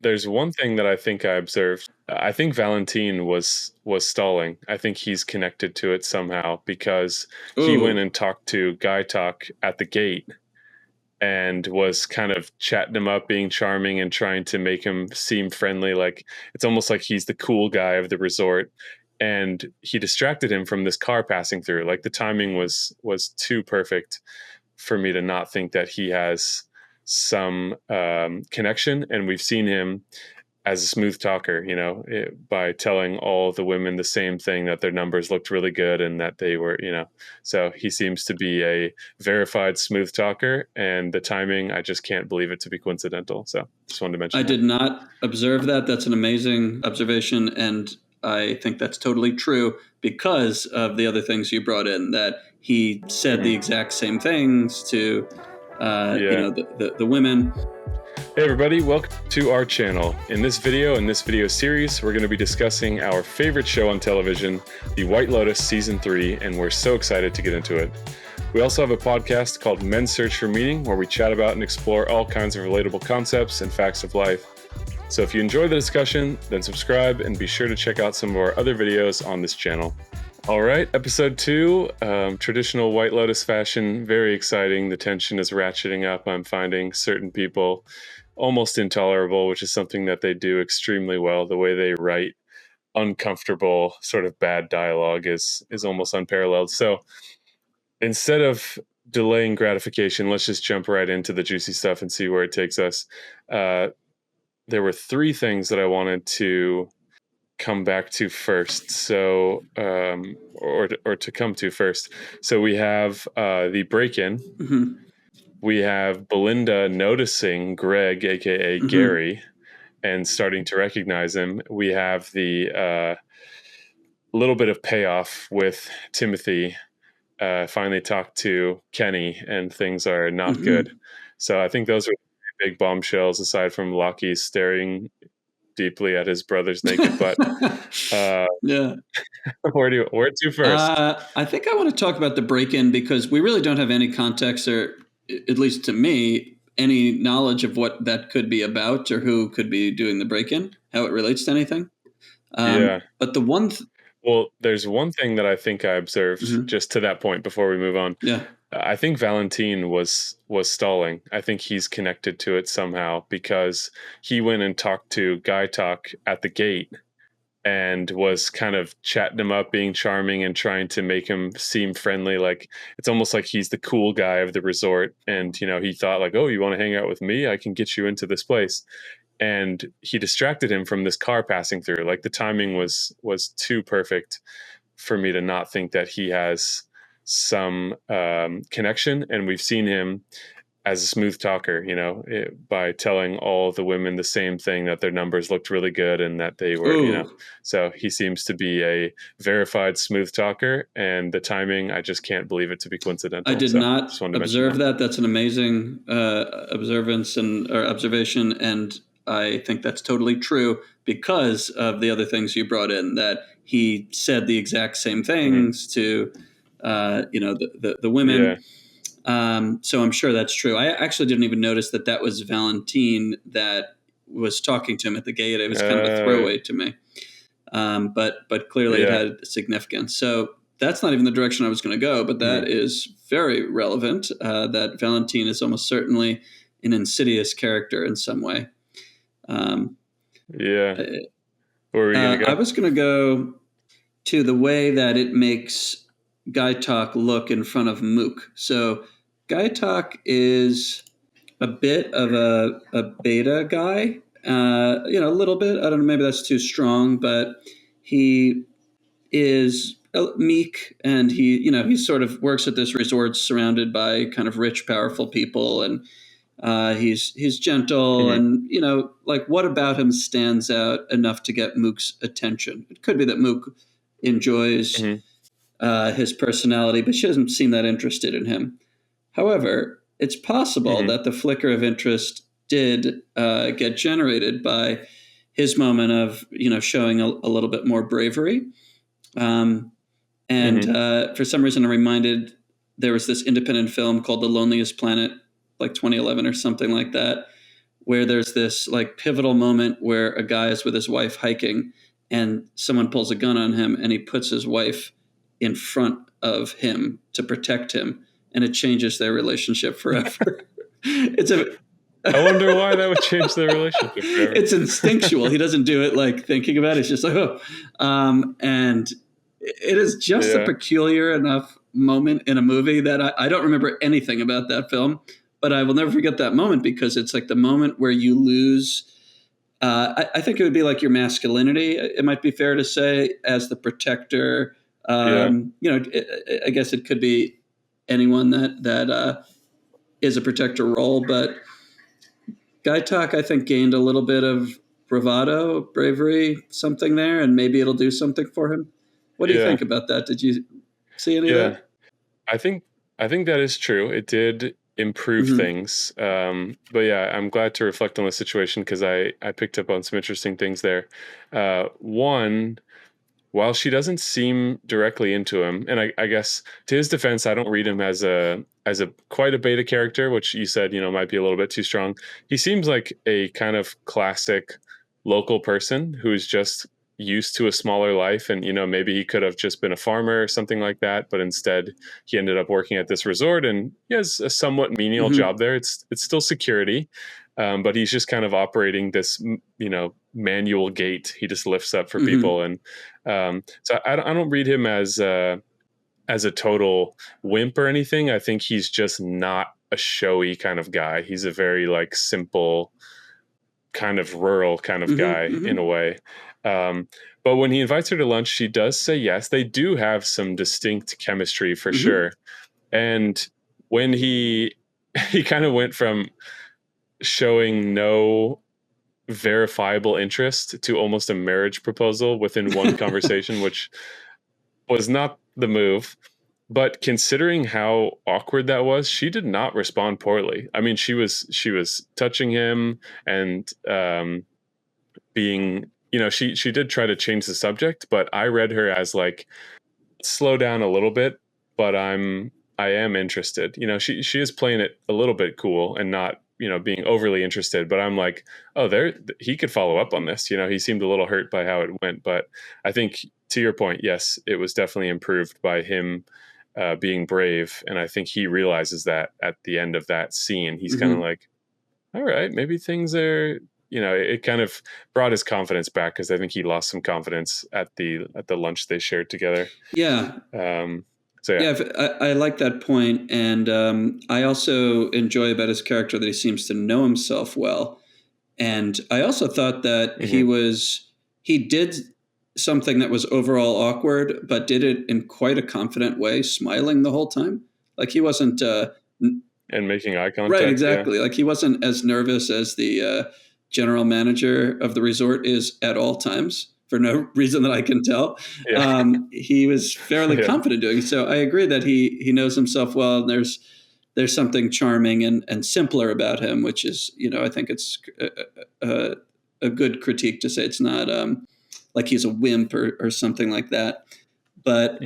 there's one thing that I think I observed. I think Valentin was stalling. I think he's connected to it somehow because he went Ooh, and talked to Guy Talk at the gate and was kind of chatting him up, being charming and trying to make him seem friendly. Like it's almost like he's the cool guy of the resort. And he distracted him from this car passing through. Like the timing was too perfect for me to not think that he has some connection. And we've seen him as a smooth talker, by telling all the women the same thing, that their numbers looked really good and that they were, so he seems to be a verified smooth talker. And the timing, I just can't believe it to be coincidental. So just wanted to mention I that. did not observe that. That's an amazing observation. And I think that's totally true because of the other things you brought in, that he said the exact same things to, Yeah. the women. Hey everybody, welcome to our channel. In this video series, we're going to be discussing our favorite show on television, The White Lotus Season 3, and we're so excited to get into it. We also have a podcast called Men's Search for Meaning, where we chat about and explore all kinds of relatable concepts and facts of life. So if you enjoy the discussion, then subscribe and be sure to check out some of our other videos on this channel. All right, episode 2, traditional White Lotus fashion, very exciting. The tension is ratcheting up. I'm finding certain people almost intolerable, which is something that they do extremely well. The way they write uncomfortable, sort of bad dialogue is almost unparalleled. So instead of delaying gratification, let's just jump right into the juicy stuff and see where it takes us. There were 3 things that I wanted to come back to first. So, or to come to first. So we have the break-in. Mm-hmm. We have Belinda noticing Greg, aka Mm-hmm. Gary, and starting to recognize him. We have the little bit of payoff with Timothy. Finally talked to Kenny, and things are not good. So I think those are big bombshells, aside from Lockie staring deeply at his brother's naked butt. Yeah. Where to first? I think I want to talk about the break-in because we really don't have any context, or at least to me, any knowledge of what that could be about or who could be doing the break-in, how it relates to anything. Yeah. But the one, Well, there's one thing that I think I observed just to that point before we move on. yeah, I think Valentin was stalling. I think he's connected to it somehow because he went and talked to Guy Talk at the gate and was kind of chatting him up, being charming and trying to make him seem friendly. Like it's almost like he's the cool guy of the resort. And, he thought like, oh, you want to hang out with me? I can get you into this place. And he distracted him from this car passing through. Like the timing was too perfect for me to not think that he has some connection. And we've seen him as a smooth talker, by telling all the women the same thing, that their numbers looked really good and that they were, Ooh. so he seems to be a verified smooth talker. And the timing, I just can't believe it to be coincidental. I did So not just wanted to observe mention that. That's an amazing observation, and I think that's totally true because of the other things you brought in. That he said the exact same things to, the women. Yeah. So I'm sure that's true. I actually didn't even notice that was Valentin that was talking to him at the gate. It was kind of a throwaway to me, but clearly it had significance. So that's not even the direction I was going to go, but that is very relevant. That Valentin is almost certainly an insidious character in some way. Yeah. Where were you going to go? I was going to go to the way that it makes Guy Talk look in front of Mook. So Guy Talk is a bit of a beta guy, a little bit. I don't know, maybe that's too strong, but he is meek, and he sort of works at this resort surrounded by kind of rich, powerful people, and he's gentle, and like what about him stands out enough to get Mook's attention? It could be that Mook enjoys his personality, but she doesn't seem that interested in him. However, it's possible that the flicker of interest did get generated by his moment of showing a little bit more bravery. For some reason, I'm reminded there was this independent film called The Loneliest Planet, like 2011 or something like that, where there's this like pivotal moment where a guy is with his wife hiking and someone pulls a gun on him and he puts his wife in front of him to protect him, and it changes their relationship forever. It's a I wonder why that would change their relationship forever. It's instinctual. He doesn't do it like thinking about it. It's just like, oh. And it is just a peculiar enough moment in a movie that I don't remember anything about that film, but I will never forget that moment because it's like the moment where you lose. I think it would be like your masculinity. It might be fair to say as the protector. You know, I guess it could be anyone that is a protector role, but Guy Talk, I think, gained a little bit of bravado, bravery, something there, and maybe it'll do something for him. What do you think about that? Did you see any of that? I think that is true. It did improve things. But yeah, I'm glad to reflect on the situation because I picked up on some interesting things there. One, while she doesn't seem directly into him, and I guess to his defense, I don't read him as a quite a beta character, which you said, might be a little bit too strong. He seems like a kind of classic local person who's just used to a smaller life, and maybe he could have just been a farmer or something like that, but instead he ended up working at this resort, and he has a somewhat menial job there. It's still security, but he's just kind of operating this manual gate. He just lifts up for people, and so I don't read him as a total wimp or anything. I think he's just not a showy kind of guy. He's a very like simple, kind of rural kind of guy in a way. But when he invites her to lunch, she does say yes. They do have some distinct chemistry for sure. And when he kind of went from showing no verifiable interest to almost a marriage proposal within one conversation, which was not the move. But considering how awkward that was, she did not respond poorly. I mean, she was touching him and being, she did try to change the subject, but I read her as like, slow down a little bit, but I am interested. She is playing it a little bit cool and not, being overly interested, but I'm like, oh, he could follow up on this. He seemed a little hurt by how it went, but I think to your point, yes, it was definitely improved by him being brave. And I think he realizes that at the end of that scene, he's kind of like, all right, maybe things are, it kind of brought his confidence back, because I think he lost some confidence at the lunch they shared together. Yeah. So yeah, I like that point, and I also enjoy about his character that he seems to know himself well. And I also thought that he did something that was overall awkward, but did it in quite a confident way, smiling the whole time. Like he wasn't and making eye contact. Right, exactly. Yeah. Like he wasn't as nervous as the general manager of the resort is at all times, for no reason that I can tell. Yeah. He was fairly confident doing it. So I agree that he knows himself well, and there's something charming and simpler about him, which is, I think it's a good critique to say it's not like he's a wimp or something like that. But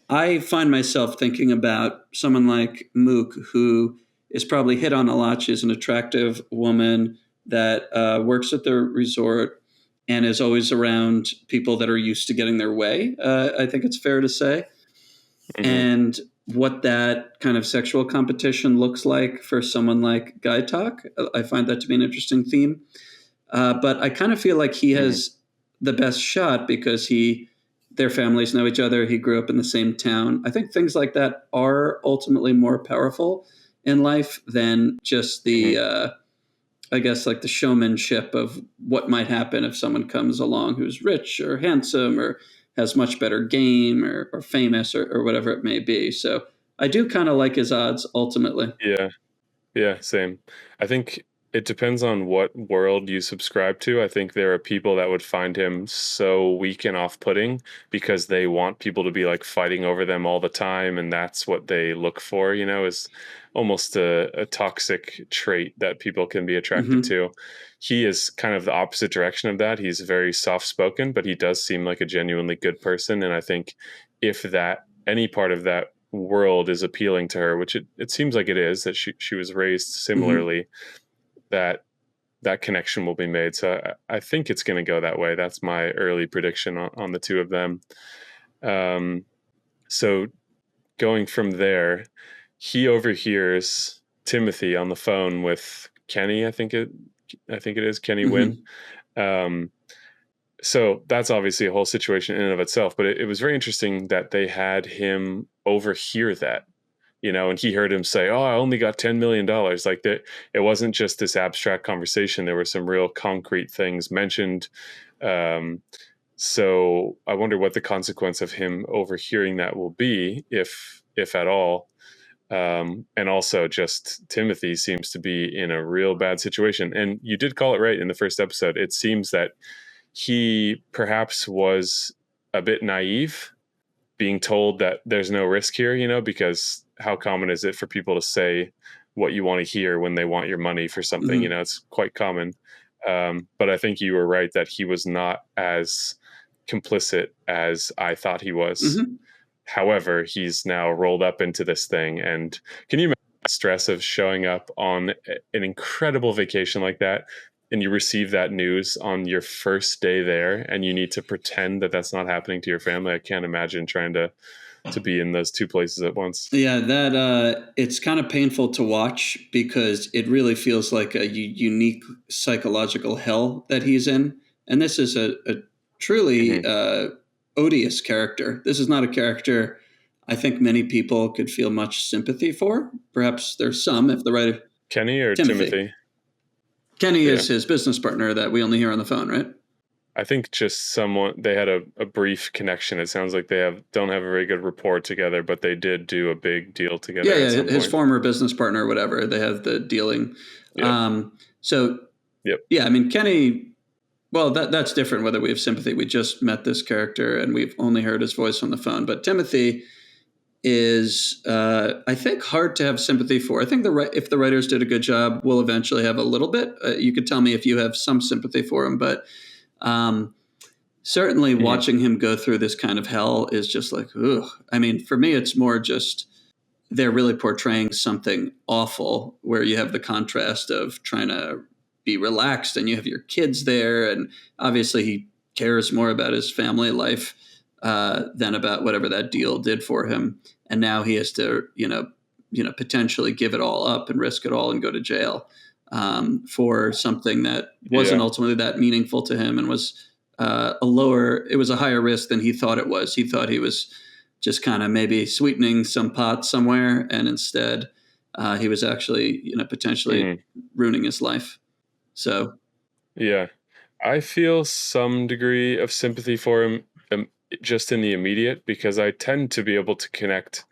I find myself thinking about someone like Mook, who is probably hit on a lot. She's an attractive woman that works at the resort and is always around people that are used to getting their way. I think it's fair to say. And what that kind of sexual competition looks like for someone like Guy Talk, I find that to be an interesting theme. But I kind of feel like he has the best shot because their families know each other. He grew up in the same town. I think things like that are ultimately more powerful in life than just the, I guess, like the showmanship of what might happen if someone comes along who's rich or handsome or has much better game or famous or whatever it may be. So I do kind of like his odds ultimately. Yeah, same. I think it depends on what world you subscribe to. I think there are people that would find him so weak and off-putting because they want people to be like fighting over them all the time, and that's what they look for, is almost a toxic trait that people can be attracted to. He is kind of the opposite direction of that. He's very soft-spoken, but he does seem like a genuinely good person, and I think if any part of that world is appealing to her, which it seems like it is, that she was raised similarly, that that connection will be made. So I think it's going to go that way. That's my early prediction on the two of them. So going from there, he overhears Timothy on the phone with Kenny. I think it is Kenny Wynn. So that's obviously a whole situation in and of itself, but it was very interesting that they had him overhear that, and he heard him say, "Oh, I only got $10 million." Like that, it wasn't just this abstract conversation. There were some real concrete things mentioned. So I wonder what the consequence of him overhearing that will be, if at all. And also just Timothy seems to be in a real bad situation. And you did call it right in the first episode. It seems that he perhaps was a bit naive, being told that there's no risk here, because how common is it for people to say what you want to hear when they want your money for something? It's quite common. But I think you were right that he was not as complicit as I thought he was. However, he's now rolled up into this thing. And can you imagine the stress of showing up on an incredible vacation like that, and you receive that news on your first day there, and you need to pretend that that's not happening to your family? I can't imagine trying to be in those two places at once. Yeah, that it's kind of painful to watch, because it really feels like a unique psychological hell that he's in. And this is a truly odious character. This is not a character I think many people could feel much sympathy for. Perhaps there's some, if the writer... Kenny or Timothy? Kenny is his business partner that we only hear on the phone, right? I think just they had a brief connection. It sounds like they don't have a very good rapport together, but they did do a big deal together. Yeah, his former business partner or whatever. They have the dealing. Yep. Yeah, I mean, Kenny, well, that's different whether we have sympathy. We just met this character and we've only heard his voice on the phone. But Timothy is, I think, hard to have sympathy for. I think if the writers did a good job, we'll eventually have a little bit. You could tell me if you have some sympathy for him, but certainly watching him go through this kind of hell is just like, ugh. I mean, for me, it's more just they're really portraying something awful, where you have the contrast of trying to be relaxed and you have your kids there. And obviously he cares more about his family life than about whatever that deal did for him. And now he has to, potentially give it all up and risk it all and go to jail for something that wasn't ultimately that meaningful to him, and was it was a higher risk than he thought it was. He thought he was just kind of maybe sweetening some pot somewhere, and instead he was actually, potentially ruining his life. So, yeah, I feel some degree of sympathy for him just in the immediate, because I tend to be able to connect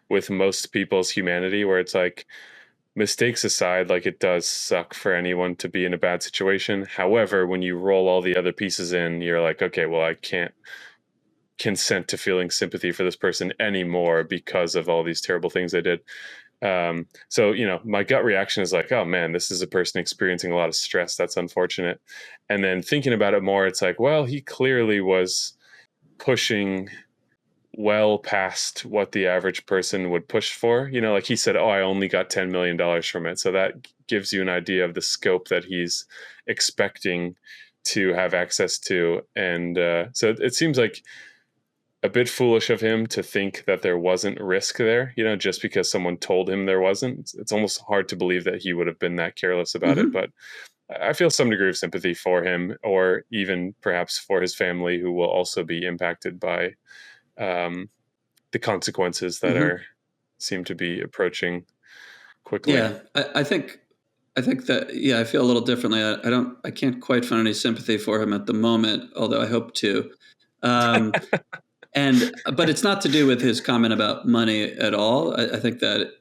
with most people's humanity, where it's like, mistakes aside, like, it does suck for anyone to be in a bad situation. However, when you roll all the other pieces in, you're like, okay, well, I can't consent to feeling sympathy for this person anymore because of all these terrible things they did. So, my gut reaction is like, oh man, this is a person experiencing a lot of stress. That's unfortunate. And then thinking about it more, it's like, well, he clearly was pushing well past what the average person would push for. Like he said, oh, I only got $10 million from it. So that gives you an idea of the scope that he's expecting to have access to. And so it seems like a bit foolish of him to think that there wasn't risk there, just because someone told him there wasn't. It's almost hard to believe that he would have been that careless about it. But I feel some degree of sympathy for him, or even perhaps for his family, who will also be impacted by the consequences that seem to be approaching quickly. Yeah, I think that, I feel a little differently. I can't quite find any sympathy for him at the moment, although I hope to. But it's not to do with his comment about money at all. I think that it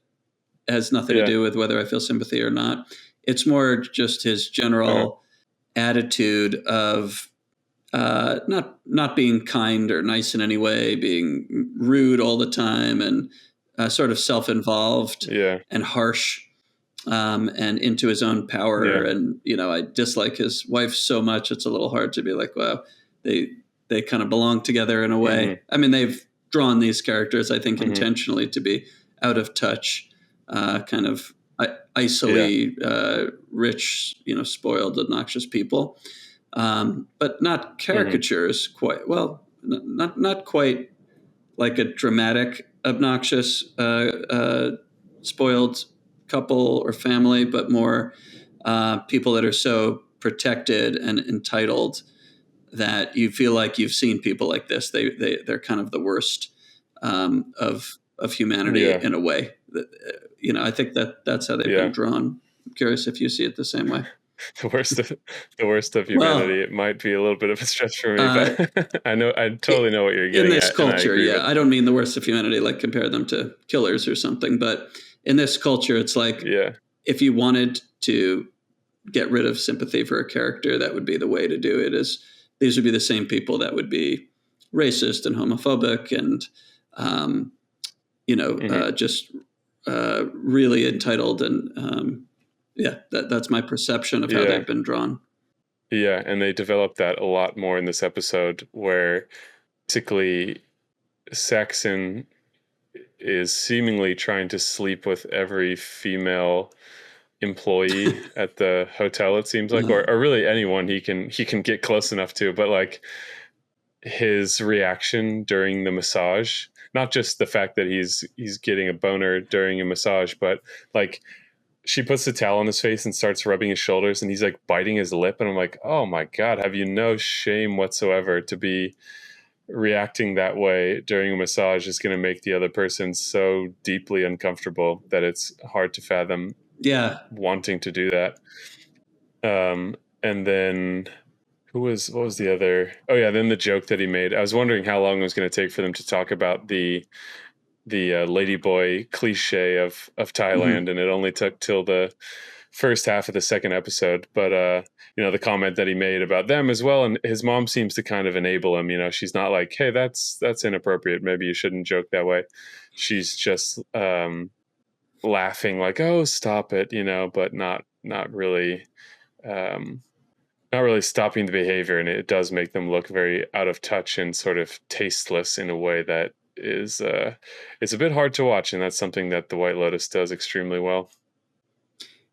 has nothing to do with whether I feel sympathy or not. It's more just his general attitude of not being kind or nice in any way, being rude all the time, and sort of self-involved and harsh, and into his own power. And, I dislike his wife so much. It's a little hard to be like, wow, they kind of belong together in a way. I mean, they've drawn these characters, I think, intentionally to be out of touch. I icily rich, spoiled, obnoxious people, but not caricatures quite. Well, not quite like a dramatic, obnoxious, spoiled couple or family, but more people that are so protected and entitled that you feel like you've seen people like this. They're kind of the worst of humanity in a way. I think that's how they've been drawn. I'm curious if you see it the same way. The worst of humanity. Well, It might be a little bit of a stretch for me, but I totally know what you're getting in this at, culture. and I agree I don't mean the worst of humanity, like compare them to killers or something, but in this culture, it's like if you wanted to get rid of sympathy for a character, that would be the way to do it. Is these would be the same people that would be racist and homophobic and just really entitled and that's my perception of how they've been drawn. Yeah, and they developed that a lot more in this episode, where basically Saxon is seemingly trying to sleep with every female employee at the hotel, it seems like, or really anyone he can get close enough to. But like his reaction during the massage, not just the fact that he's getting a boner during a massage, but like she puts the towel on his face and starts rubbing his shoulders, and he's like biting his lip, and I'm like, oh my God, have you no shame whatsoever to be reacting that way during a massage? Is going to make the other person so deeply uncomfortable that it's hard to fathom wanting to do that. And then what was the other? Oh yeah, then the joke that he made. I was wondering how long it was going to take for them to talk about the ladyboy cliche of Thailand, and it only took till the first half of the second episode. But the comment that he made about them as well, and his mom seems to kind of enable him. She's not like, hey, that's inappropriate, maybe you shouldn't joke that way. She's just laughing like, oh, stop it, but not really stopping the behavior. And it does make them look very out of touch and sort of tasteless in a way that is it's a bit hard to watch, and that's something that the White Lotus does extremely well.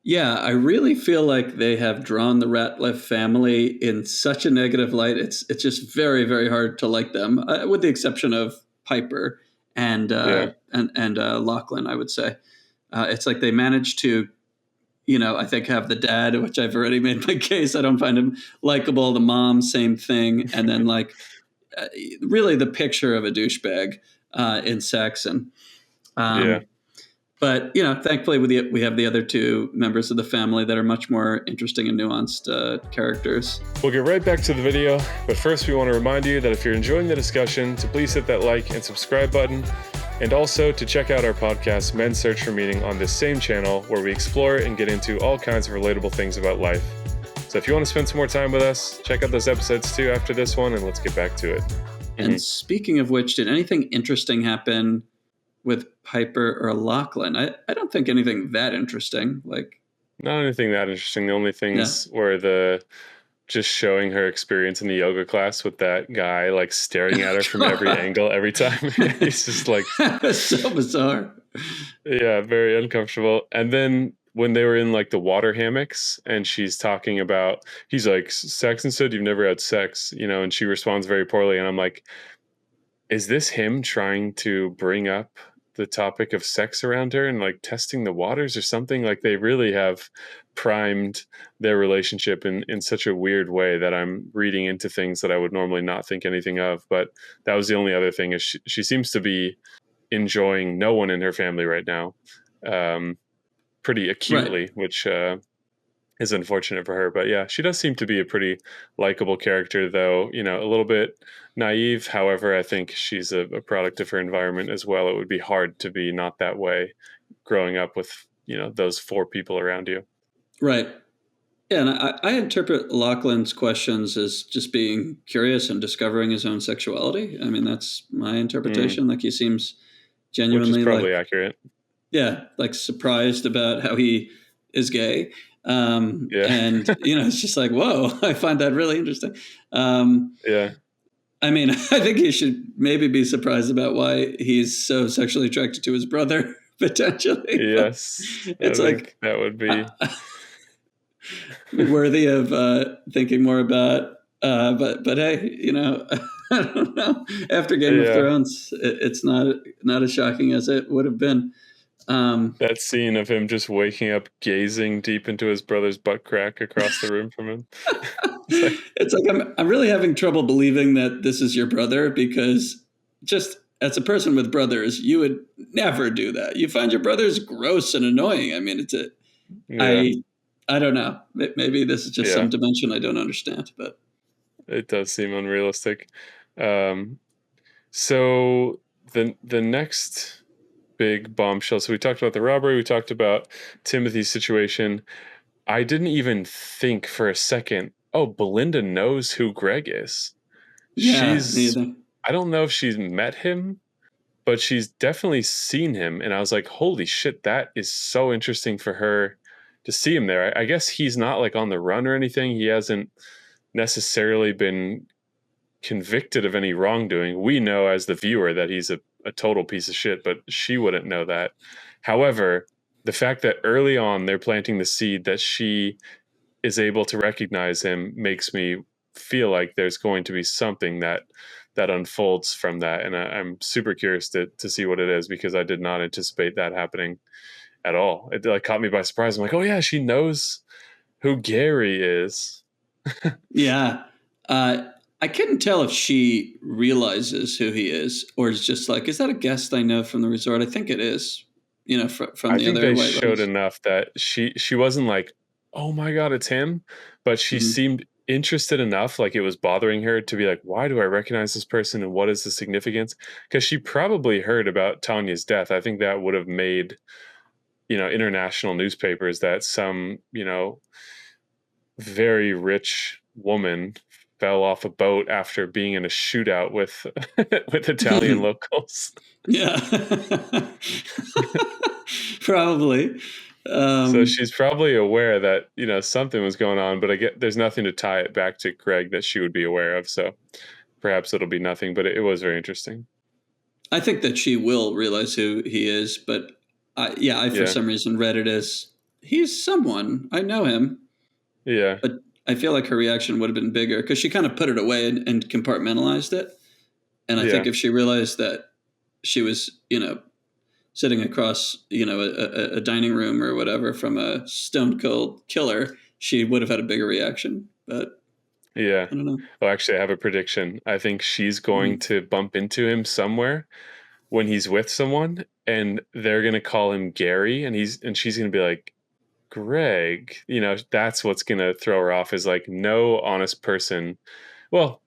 Yeah, I really feel like they have drawn the Ratliff family in such a negative light. It's just very, very hard to like them, with the exception of Piper and Lachlan, I would say. It's like they managed to, I think have the dad, which I've already made my case. I don't find him likable. The mom, same thing. And then like really the picture of a douchebag in Saxon. But, thankfully we have the other two members of the family that are much more interesting and nuanced characters. We'll get right back to the video, but first we want to remind you that if you're enjoying the discussion, to please hit that like and subscribe button, and also to check out our podcast, Men's Search for Meaning, on this same channel, where we explore and get into all kinds of relatable things about life. So if you want to spend some more time with us, check out those episodes too after this one, and let's get back to it. And speaking of which, did anything interesting happen with Piper or Lachlan? I don't think anything that interesting. Like, not anything that interesting. The only things were just showing her experience in the yoga class with that guy, like staring at her from every angle every time. He's just like so bizarre. Yeah, very uncomfortable. And then when they were in like the water hammocks, and she's talking about, he's like, Saxon said you've never had sex, and she responds very poorly. And I'm like, is this him trying to bring up the topic of sex around her and like testing the waters or something? Like they really have primed their relationship in such a weird way that I'm reading into things that I would normally not think anything of. But that was the only other thing, is she seems to be enjoying no one in her family right now, pretty acutely, right. Which is unfortunate for her. But yeah, she does seem to be a pretty likable character, though, a little bit naive. However, I think she's a product of her environment as well. It would be hard to be not that way growing up with, those four people around you. Right. Yeah, and I interpret Lachlan's questions as just being curious and discovering his own sexuality. I mean, that's my interpretation. Like he seems genuinely, which is probably accurate. Yeah, like surprised about how he is gay. And, it's just like, whoa, I find that really interesting. I mean, I think he should maybe be surprised about why he's so sexually attracted to his brother. potentially. But Yes, I it's like think that would be. worthy of thinking more about. But hey, I don't know. After Game of Yeah, Thrones, it's not as shocking as it would have been. that scene of him just waking up, gazing deep into his brother's butt crack across the room from him. It's like, It's like I'm really having trouble believing that this is your brother, because just as a person with brothers, you would never do that. You find your brothers gross and annoying. I mean, yeah, I I don't know. Maybe this is just yeah, some dimension I don't understand. But it does seem unrealistic. Um, so the next big bombshell. So we talked about the robbery. We talked about Timothy's situation. I didn't even think for a second, oh, Belinda knows who Greg is. yeah, She's, neither. I don't know if she's met him, but she's definitely seen him. And I was like, holy shit, that is so interesting for her to see him there. I guess he's not like on the run or anything. He hasn't necessarily been convicted of any wrongdoing. We know as the viewer that he's a total piece of shit, but she wouldn't know that. However, the fact that early on they're planting the seed that she is able to recognize him makes me feel like there's going to be something that unfolds from that, and I'm super curious to see what it is, because I did not anticipate that happening at all. It like caught me by surprise. I'm like, oh yeah, she knows who Gary is. Yeah. Uh, I couldn't tell if she realizes who he is, or is just like, is that a guest I know from the resort? I think it is, from I the think other they White showed Lotus. enough that she wasn't like, oh my god, it's him, but she Hmm. seemed interested enough, like it was bothering her to be like, why do I recognize this person and what is the significance? Because she probably heard about Tanya's death. I think that would have made, international newspapers that some, very rich woman fell off a boat after being in a shootout with with Italian locals. Yeah. Probably. So Um, she's probably aware that, something was going on, but I get there's nothing to tie it back to Greg that she would be aware of. So perhaps it'll be nothing, but it was very interesting. I think that she will realize who he is, but I for Yeah. some reason read it as, he's someone I know him, Yeah. but I feel like her reaction would have been bigger because she kind of put it away and compartmentalized it. And I think Yeah. if she realized that she was, sitting across, a dining room or whatever from a stone cold killer, she would have had a bigger reaction. But Yeah. I don't know. Well, actually, I have a prediction. I think she's going Mm. to bump into him somewhere when he's with someone, and they're going to call him Gary, and she's going to be like, Greg. That's what's going to throw her off, is like, no honest person. Well,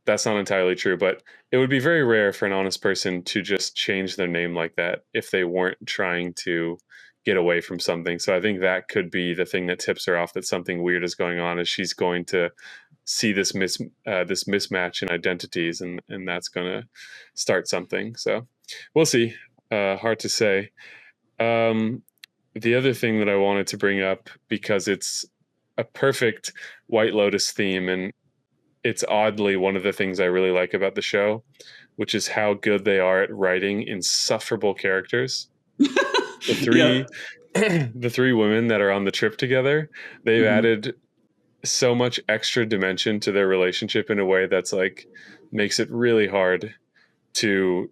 that's not entirely true, but it would be very rare for an honest person to just change their name like that if they weren't trying to get away from something. So I think that could be the thing that tips her off that something weird is going on, is she's going to see this mismatch in identities, and that's going to start something. So we'll see. Hard to say. Um, the other thing that I wanted to bring up, because it's a perfect White Lotus theme, and it's oddly one of the things I really like about the show, which is how good they are at writing insufferable characters. The Yep. three the three women that are on the trip together, they've Hmm. added so much extra dimension to their relationship in a way that's like makes it really hard to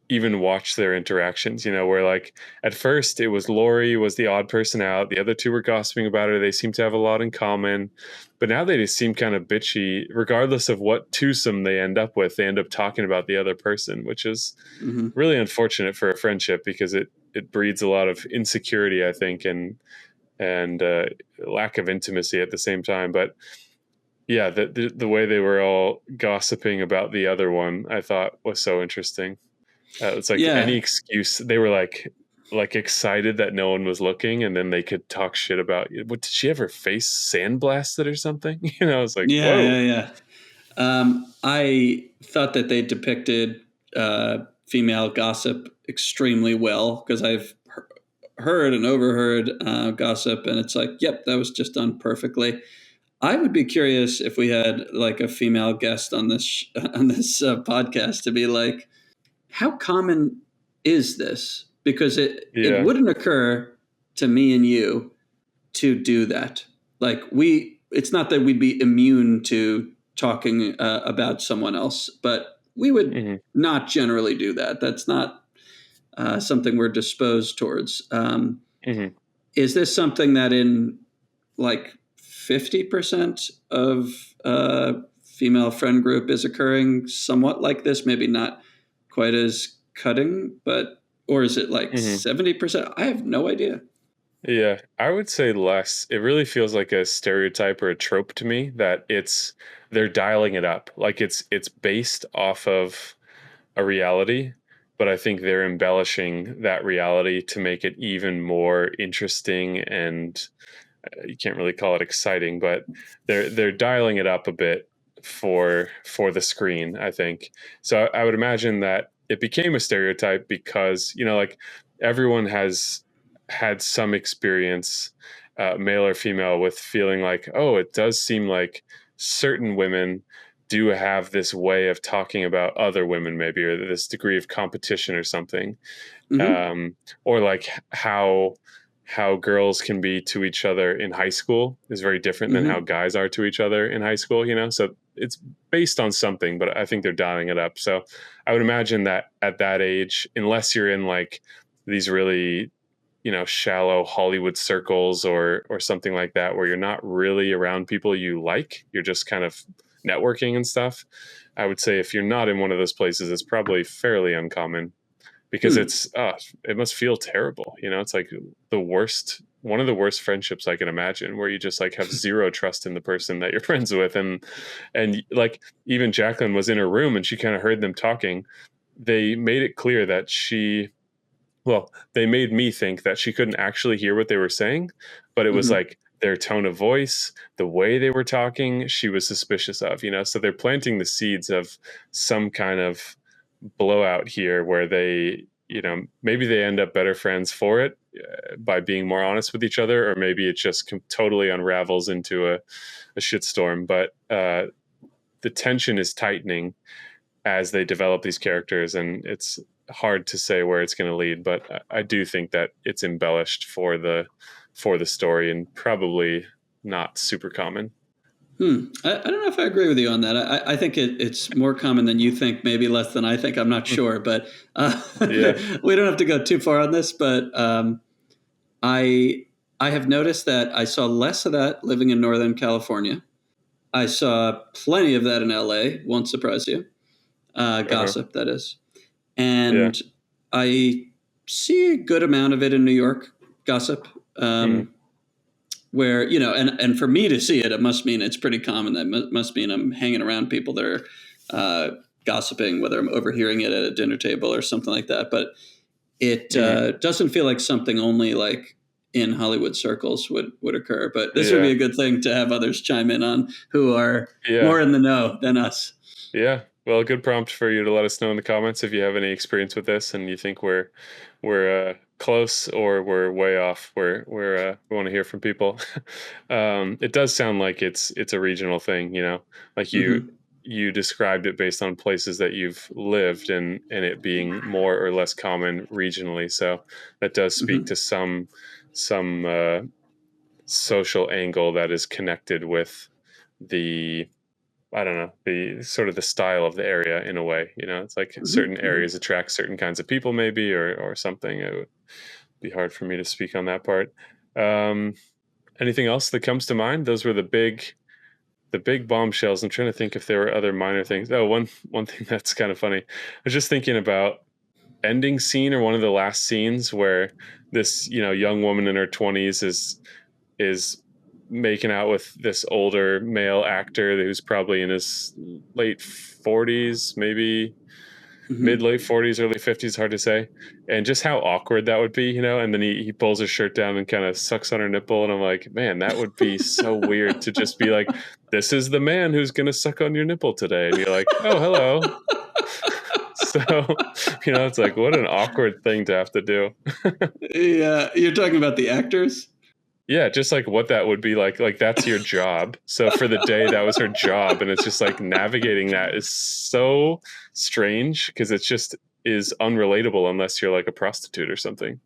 even watch their interactions, where like at first it was Lori was the odd person out. The other two were gossiping about her. They seem to have a lot in common, but now they just seem kind of bitchy. Regardless of what twosome they end up with, they end up talking about the other person, which is Hmm. really unfortunate for a friendship, because it breeds a lot of insecurity, I think, and lack of intimacy at the same time. But yeah, the way they were all gossiping about the other one, I thought was so interesting. It's like any Yeah. excuse. They were like excited that no one was looking, and then they could talk shit about you. What, did she have her face sandblasted or something? It's like, Yeah. whoa. Yeah. Yeah. I thought that they depicted female gossip extremely well, because I've heard and overheard gossip, and it's like, yep, that was just done perfectly. I would be curious if we had like a female guest on this on this podcast to be like, how common is this? because it Yeah. wouldn't occur to me and you to do that. Like it's not that we'd be immune to talking about someone else, but we would Hmm. not generally do that. That's not something we're disposed towards. Hmm. Is this something that in like 50% of female friend group is occurring somewhat like this? Maybe not quite as cutting, but, or is it like Hmm. 70%? I have no idea. Yeah, I would say less. It really feels like a stereotype or a trope to me that they're dialing it up. Like it's based off of a reality, but I think they're embellishing that reality to make it even more interesting and you can't really call it exciting, but they're dialing it up a bit for the screen, I think. So I would imagine that it became a stereotype because, like everyone has had some experience, male or female, with feeling like, oh, it does seem like certain women do have this way of talking about other women, maybe, or this degree of competition or something, Mm-hmm. um, or like how girls can be to each other in high school is very different than how Mm-hmm. guys are to each other in high school, so it's based on something, but I think they're dialing it up. So I would imagine that at that age, unless you're in like these really shallow Hollywood circles or something like that, where you're not really around people you like, you're just kind of networking and stuff, I would say if you're not in one of those places, it's probably fairly uncommon because Hmm. it must feel terrible. It's like one of the worst friendships I can imagine, where you just like have zero trust in the person that you're friends with. And like even Jacqueline was in her room and she kind of heard them talking. They made it clear that they made me think that she couldn't actually hear what they were saying, but it was Mm-hmm. like their tone of voice, the way they were talking, she was suspicious of, so they're planting the seeds of some kind of blowout here where they, maybe they end up better friends for it, by being more honest with each other, or maybe it just totally unravels into a shitstorm. But the tension is tightening as they develop these characters, and it's hard to say where it's going to lead. But I do think that it's embellished for the story and probably not super common. I don't know if I agree with you on that. I think it's more common than you think, maybe less than I think. I'm not sure, but Yeah. we don't have to go too far on this. But I I have noticed that I saw less of that living in Northern California. I saw plenty of that in LA. Won't surprise you. Uh-huh. Gossip, that is. Yeah. And I see a good amount of it in New York, gossip. Mm. Where and for me to see it, it must mean it's pretty common. That must mean I'm hanging around people that are gossiping, whether I'm overhearing it at a dinner table or something like that. But it Hmm. doesn't feel like something only like in Hollywood circles would occur. But this would be Yeah. a good thing to have others chime in on who are Yeah. more in the know than us. Yeah. Well, good prompt for you to let us know in the comments if you have any experience with this and you think we're close or we're way off. We want to hear from people. It does sound like it's a regional thing, like Mm-hmm. you described it based on places that you've lived and it being more or less common regionally. So that does speak Mm-hmm. to some social angle that is connected with the I don't know, the sort of the style of the area in a way. It's like certain Mm-hmm. Mm-hmm. areas attract certain kinds of people, maybe, or something. It would be hard for me to speak on that part. Um, Anything else that comes to mind? Those were the big bombshells. I'm trying to think if there were other minor things. Oh, one thing that's kind of funny. I was just thinking about ending scene, or one of the last scenes where this young woman in her 20s is making out with this older male actor who's probably in his late 40s, maybe mid Mm-hmm. late 40s, early 50s, hard to say. And just how awkward that would be, and then he pulls his shirt down and kind of sucks on her nipple. And I'm like, man, that would be so weird to just be like, this is the man who's going to suck on your nipple today. And you're like, oh, hello. So, it's like, what an awkward thing to have to do. Yeah, you're talking about the actors. Yeah, just like what that would be like. Like that's your job. So for the day, that was her job, and it's just like navigating that is so strange because it's just is unrelatable unless you're like a prostitute or something.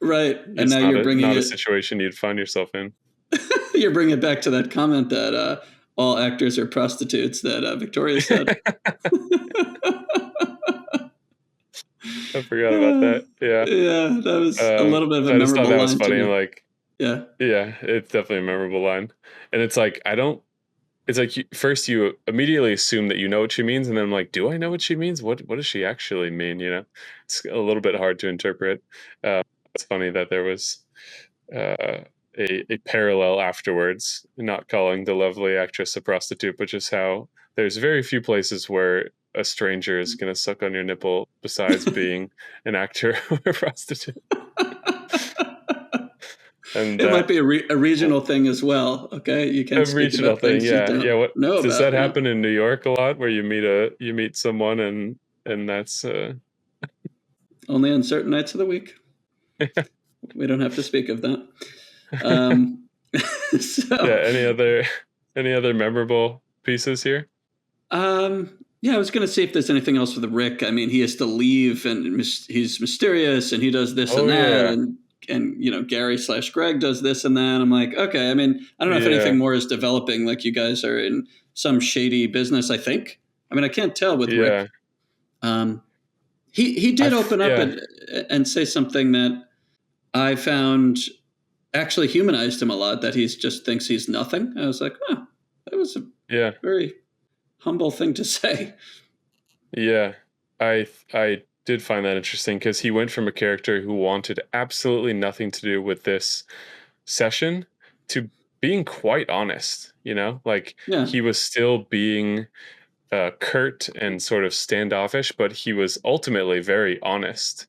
Right. And It's now you're bringing not a it, situation you'd find yourself in. you're bringing it back to that comment that all actors are prostitutes that Victoria said. I forgot about that. Yeah. Yeah, that was a little bit of a I just thought memorable that was line to funny. I'm me. like, Yeah. yeah, it's definitely a memorable line. And it's like, it's like first you immediately assume that you know what she means. And then I'm like, do I know what she means? What does she actually mean? It's a little bit hard to interpret. It's funny that there was a parallel afterwards, not calling the lovely actress a prostitute, but just how there's very few places where a stranger is going to suck on your nipple besides being an actor or a prostitute. And It might be a regional thing as well. Okay, you a can't speak regional about thing, things you yeah, don't yeah. What know does about. that You know, happen in New York a lot, where you meet someone and that's only on certain nights of the week. We don't have to speak of that. Um, yeah. so, Any other memorable pieces here? yeah, I was going to see if there's anything else with Rick. I mean, he has to leave, and he's mysterious, and he does this Oh and that, yeah, and Gary/Greg does this and that. I'm like, okay. I mean, I don't know if anything yeah, more is developing. Like you guys are in some shady business. I think. I mean, I can't tell with yeah. Rick. He did open up Yeah, and say something that I found actually humanized him a lot. That he just thinks he's nothing. I was like, oh, that was a yeah, very humble thing to say. yeah. I did find that interesting because he went from a character who wanted absolutely nothing to do with this session to being quite honest. Like Yeah. he was still being curt and sort of standoffish, but he was ultimately very honest.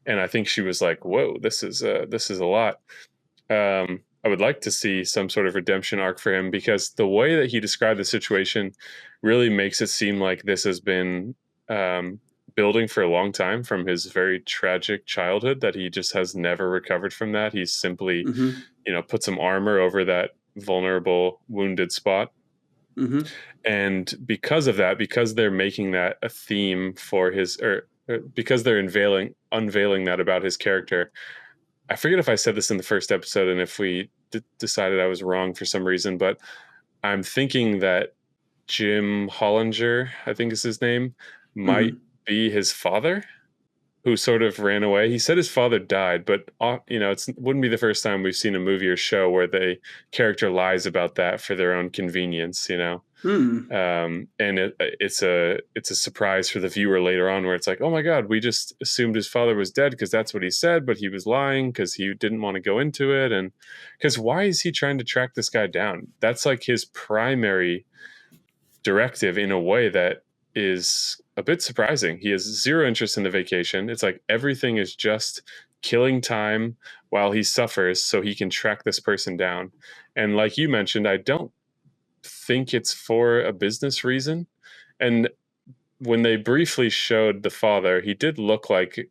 And I think she was like, "Whoa, this is a lot." I would like to see some sort of redemption arc for him because the way that he described the situation really makes it seem like this has been building for a long time from his very tragic childhood, that he just has never recovered from that. He's simply, Mm-hmm. put some armor over that vulnerable, wounded spot. Mm-hmm. And because of that, because they're making that a theme for his, or because they're unveiling that about his character, I forget if I said this in the first episode and if we decided I was wrong for some reason, but I'm thinking that Jim Hollinger, I think is his name, might Mm-hmm. be his father, who sort of ran away. He said his father died, but it wouldn't be the first time we've seen a movie or show where the character lies about that for their own convenience. Hmm. And it's a surprise for the viewer later on, where it's like, oh my god, we just assumed his father was dead because that's what he said, but he was lying because he didn't want to go into it. And because why is he trying to track this guy down? That's like his primary directive, in a way that is a bit surprising. He has zero interest in the vacation. It's like everything is just killing time while he suffers so he can track this person down. And like you mentioned, I don't think it's for a business reason. And when they briefly showed the father, he did look like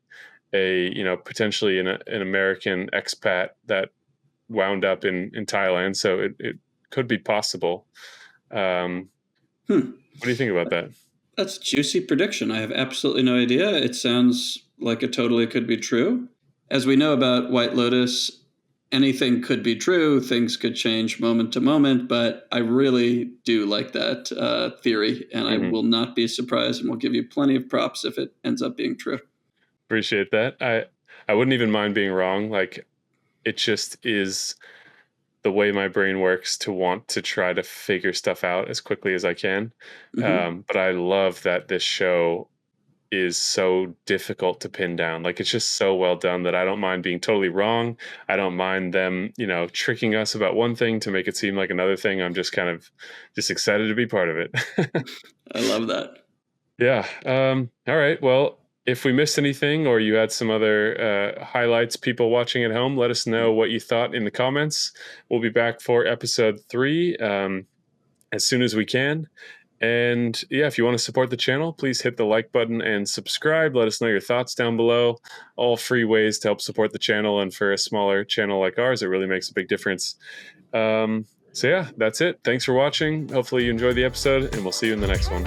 potentially an American expat that wound up in Thailand. So it could be possible. Hmm. What do you think about that? That's a juicy prediction. I have absolutely no idea. It sounds like it totally could be true. As we know about White Lotus, anything could be true. Things could change moment to moment, but I really do like that theory, and I Mm-hmm. will not be surprised, and will give you plenty of props if it ends up being true. Appreciate that. I wouldn't even mind being wrong. Like, it just is the way my brain works to want to try to figure stuff out as quickly as I can. Mm-hmm. But I love that this show is so difficult to pin down. Like, it's just so well done that I don't mind being totally wrong. I don't mind them, tricking us about one thing to make it seem like another thing. I'm just kind of just excited to be part of it. I love that. Yeah. All right. Well, if we missed anything or you had some other highlights, people watching at home, let us know what you thought in the comments. We'll be back for episode 3 as soon as we can. And yeah, if you want to support the channel, please hit the like button and subscribe. Let us know your thoughts down below. All free ways to help support the channel. And for a smaller channel like ours, it really makes a big difference. So yeah, that's it. Thanks for watching. Hopefully you enjoyed the episode, and we'll see you in the next one.